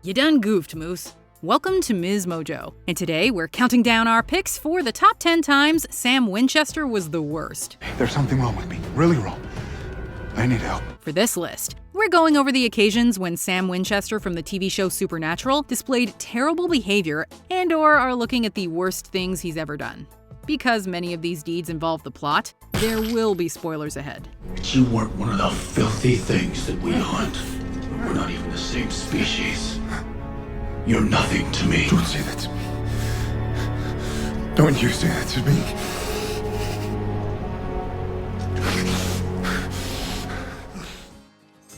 You done goofed, Moose. Welcome to MsMojo, and today we're counting down our picks for the top 10 times Sam Winchester was the worst. There's something wrong with me, really wrong. I need help. For this list, we're going over the occasions when Sam Winchester from the TV show Supernatural displayed terrible behavior and/or are looking at the worst things he's ever done. Because many of these deeds involve the plot, there will be spoilers ahead. But you weren't one of the filthy things that we hunt. We're not even the same species. You're nothing to me. Don't say that to me. Don't you say that to me.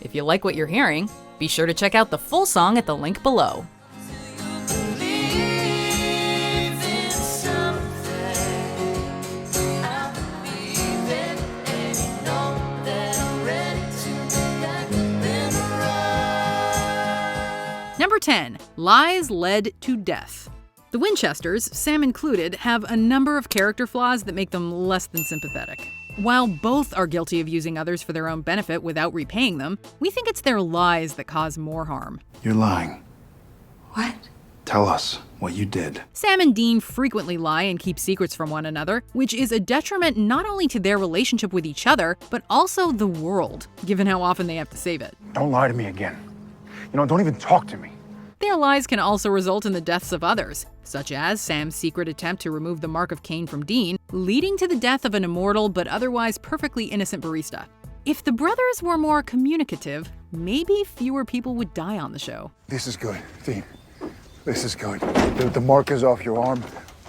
If you like what you're hearing, be sure to check out the full song at the link below. Number 10. Lies led to death. The Winchesters, Sam included, have a number of character flaws that make them less than sympathetic. While both are guilty of using others for their own benefit without repaying them, we think it's their lies that cause more harm. You're lying. What? Tell us what you did. Sam and Dean frequently lie and keep secrets from one another, which is a detriment not only to their relationship with each other, but also the world, given how often they have to save it. Don't lie to me again. Don't even talk to me. Their lies can also result in the deaths of others, such as Sam's secret attempt to remove the mark of Cain from Dean, leading to the death of an immortal but otherwise perfectly innocent barista. If the brothers were more communicative, maybe fewer people would die on the show. This is good, Dean. This is good. The mark is off your arm.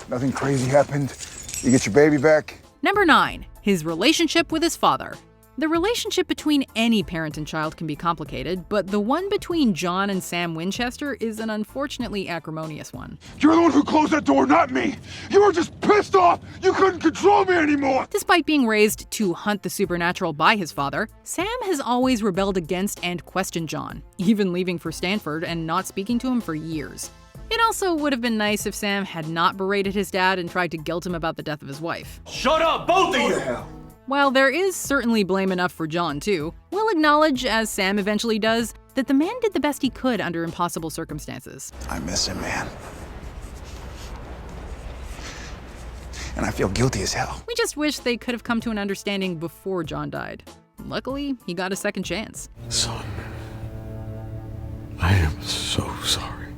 Nothing crazy happened. You get your baby back. Number 9. His relationship with his father. The relationship between any parent and child can be complicated, but the one between John and Sam Winchester is an unfortunately acrimonious one. You're the one who closed that door, not me. You were just pissed off. You couldn't control me anymore. Despite being raised to hunt the supernatural by his father, Sam has always rebelled against and questioned John, even leaving for Stanford and not speaking to him for years. It also would have been nice if Sam had not berated his dad and tried to guilt him about the death of his wife. Shut up, both of you! While there is certainly blame enough for John too, we'll acknowledge, as Sam eventually does, that the man did the best he could under impossible circumstances. I miss him, man. And I feel guilty as hell. We just wish they could have come to an understanding before John died. Luckily, he got a second chance. Son, I am so sorry.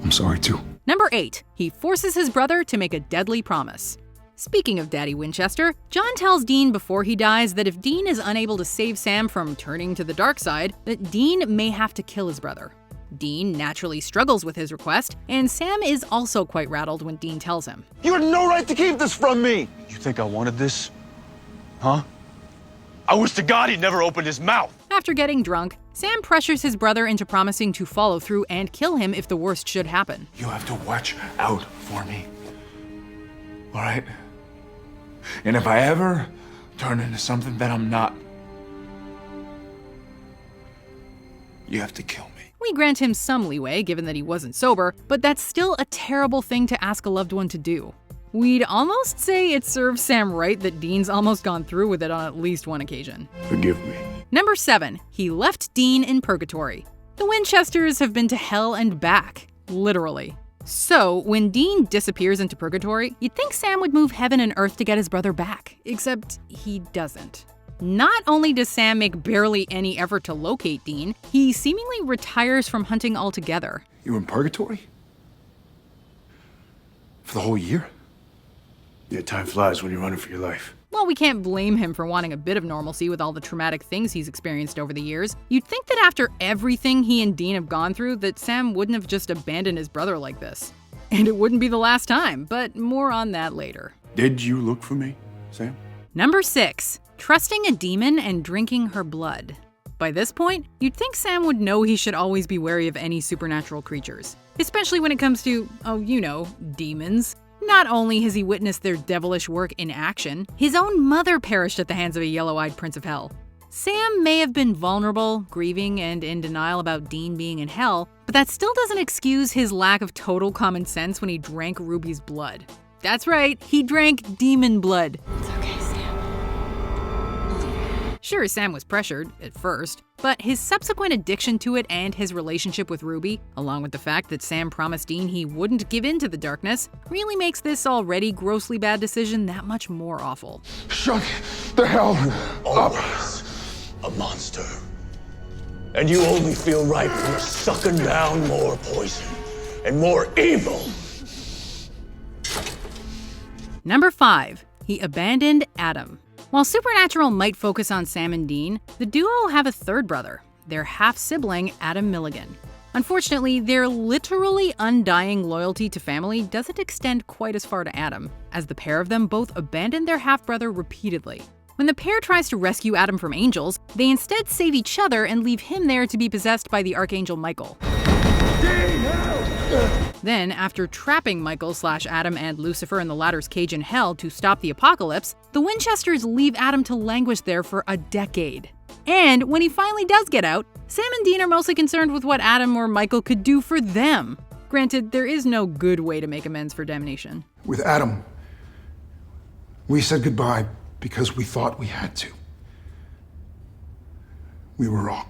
I'm sorry too. Number 8. He forces his brother to make a deadly promise. Speaking of Daddy Winchester, John tells Dean before he dies that if Dean is unable to save Sam from turning to the dark side, that Dean may have to kill his brother. Dean naturally struggles with his request, and Sam is also quite rattled when Dean tells him. You had no right to keep this from me! You think I wanted this? Huh? I wish to God he'd never opened his mouth! After getting drunk, Sam pressures his brother into promising to follow through and kill him if the worst should happen. You have to watch out for me. All right? And if I ever turn into something that I'm not, you have to kill me. We grant him some leeway, given that he wasn't sober, but that's still a terrible thing to ask a loved one to do. We'd almost say it serves Sam right that Dean's almost gone through with it on at least one occasion. Forgive me. Number 7. He left Dean in Purgatory. The Winchesters have been to hell and back, literally. So, when Dean disappears into Purgatory, you'd think Sam would move heaven and earth to get his brother back, except he doesn't. Not only does Sam make barely any effort to locate Dean, he seemingly retires from hunting altogether. You were in Purgatory? For the whole year? Yeah, time flies when you're running for your life. While we can't blame him for wanting a bit of normalcy with all the traumatic things he's experienced over the years, you'd think that after everything he and Dean have gone through, that Sam wouldn't have just abandoned his brother like this. And it wouldn't be the last time, but more on that later. Did you look for me, Sam? Number 6. Trusting a demon and drinking her blood. By this point, you'd think Sam would know he should always be wary of any supernatural creatures, especially when it comes to, demons. Not only has he witnessed their devilish work in action, his own mother perished at the hands of a yellow-eyed prince of hell. Sam may have been vulnerable, grieving, and in denial about Dean being in hell, but that still doesn't excuse his lack of total common sense when he drank Ruby's blood. That's right, he drank demon blood. It's okay, Sam. Sure, Sam was pressured, at first, but his subsequent addiction to it and his relationship with Ruby, along with the fact that Sam promised Dean he wouldn't give in to the darkness, really makes this already grossly bad decision that much more awful. Shut the hell up. Always a monster. And you only feel right when you're sucking down more poison and more evil. Number 5. He abandoned Adam. While Supernatural might focus on Sam and Dean, the duo have a third brother, their half-sibling Adam Milligan. Unfortunately, their literally undying loyalty to family doesn't extend quite as far to Adam, as the pair of them both abandon their half-brother repeatedly. When the pair tries to rescue Adam from angels, they instead save each other and leave him there to be possessed by the Archangel Michael. Then, after trapping Michael/Adam and Lucifer in the latter's cage in hell to stop the apocalypse, the Winchesters leave Adam to languish there for a decade. And when he finally does get out, Sam and Dean are mostly concerned with what Adam or Michael could do for them. Granted, there is no good way to make amends for damnation. With Adam, we said goodbye because we thought we had to. We were wrong.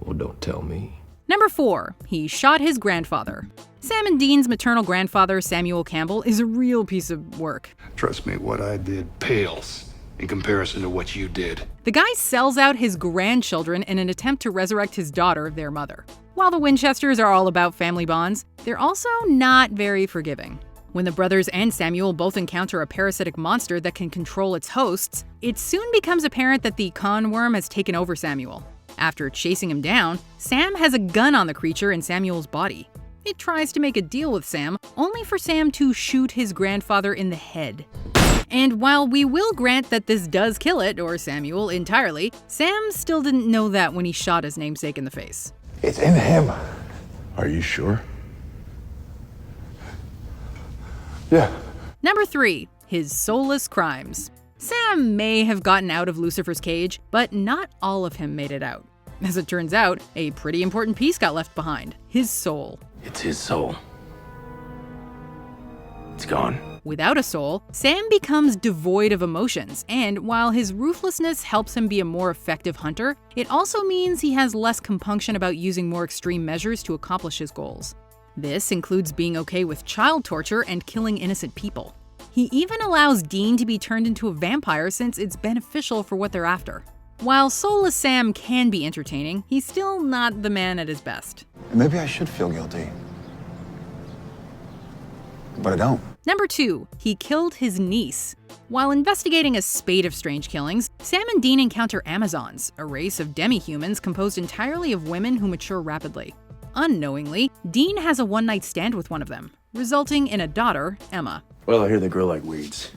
Well, don't tell me. Number 4. He shot his grandfather. Sam and Dean's maternal grandfather, Samuel Campbell, is a real piece of work. Trust me, what I did pales in comparison to what you did. The guy sells out his grandchildren in an attempt to resurrect his daughter, their mother. While the Winchesters are all about family bonds, they're also not very forgiving. When the brothers and Samuel both encounter a parasitic monster that can control its hosts, it soon becomes apparent that the con worm has taken over Samuel. After chasing him down, Sam has a gun on the creature in Samuel's body. It tries to make a deal with Sam, only for Sam to shoot his grandfather in the head. And while we will grant that this does kill it, or Samuel, entirely, Sam still didn't know that when he shot his namesake in the face. It's in him. Are you sure? Yeah. Number 3. His Soulless Crimes. Sam may have gotten out of Lucifer's cage, but not all of him made it out. As it turns out, a pretty important piece got left behind: his soul. It's his soul. It's gone. Without a soul, Sam becomes devoid of emotions, and while his ruthlessness helps him be a more effective hunter, it also means he has less compunction about using more extreme measures to accomplish his goals. This includes being okay with child torture and killing innocent people. He even allows Dean to be turned into a vampire since it's beneficial for what they're after. While Soulless Sam can be entertaining, he's still not the man at his best. Maybe I should feel guilty. But I don't. Number 2. He killed his niece. While investigating a spate of strange killings, Sam and Dean encounter Amazons, a race of demi-humans composed entirely of women who mature rapidly. Unknowingly, Dean has a one-night stand with one of them, resulting in a daughter, Emma. Well, I hear they grow like weeds.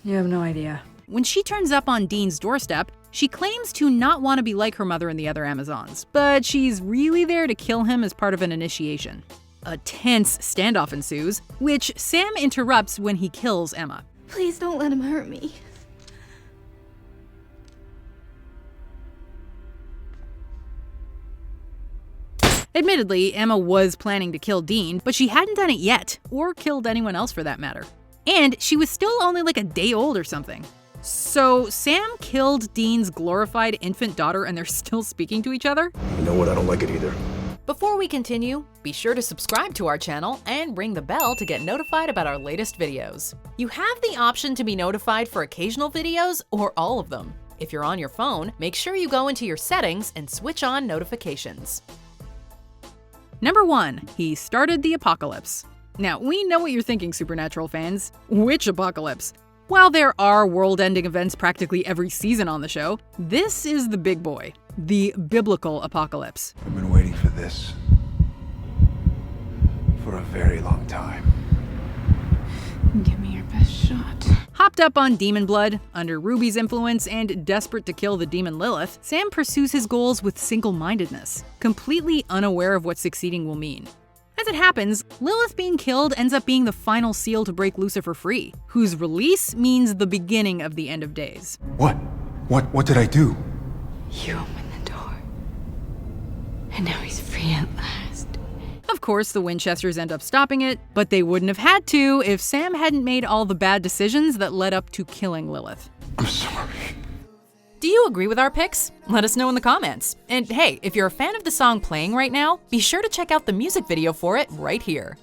You have no idea. When she turns up on Dean's doorstep, she claims to not want to be like her mother and the other Amazons, but she's really there to kill him as part of an initiation. A tense standoff ensues, which Sam interrupts when he kills Emma. Please don't let him hurt me. Admittedly, Emma was planning to kill Dean, but she hadn't done it yet, or killed anyone else for that matter. And she was still only like a day old or something. So Sam killed Dean's glorified infant daughter and they're still speaking to each other? You know what? I don't like it either. Before we continue, be sure to subscribe to our channel and ring the bell to get notified about our latest videos. You have the option to be notified for occasional videos or all of them. If you're on your phone, make sure you go into your settings and switch on notifications. Number 1. He started the apocalypse. Now, we know what you're thinking, Supernatural fans. Which apocalypse? While there are world-ending events practically every season on the show, this is the big boy, the biblical apocalypse. I've been waiting for this for a very long time. Give me your best shot. Hopped up on demon blood, under Ruby's influence, and desperate to kill the demon Lilith, Sam pursues his goals with single-mindedness, completely unaware of what succeeding will mean. As it happens, Lilith being killed ends up being the final seal to break Lucifer free, whose release means the beginning of the end of days. What did I do? You opened the door. And now he's free at last. Of course, the Winchesters end up stopping it, but they wouldn't have had to if Sam hadn't made all the bad decisions that led up to killing Lilith. I'm sorry. Do you agree with our picks? Let us know in the comments. And hey, if you're a fan of the song playing right now, be sure to check out the music video for it right here.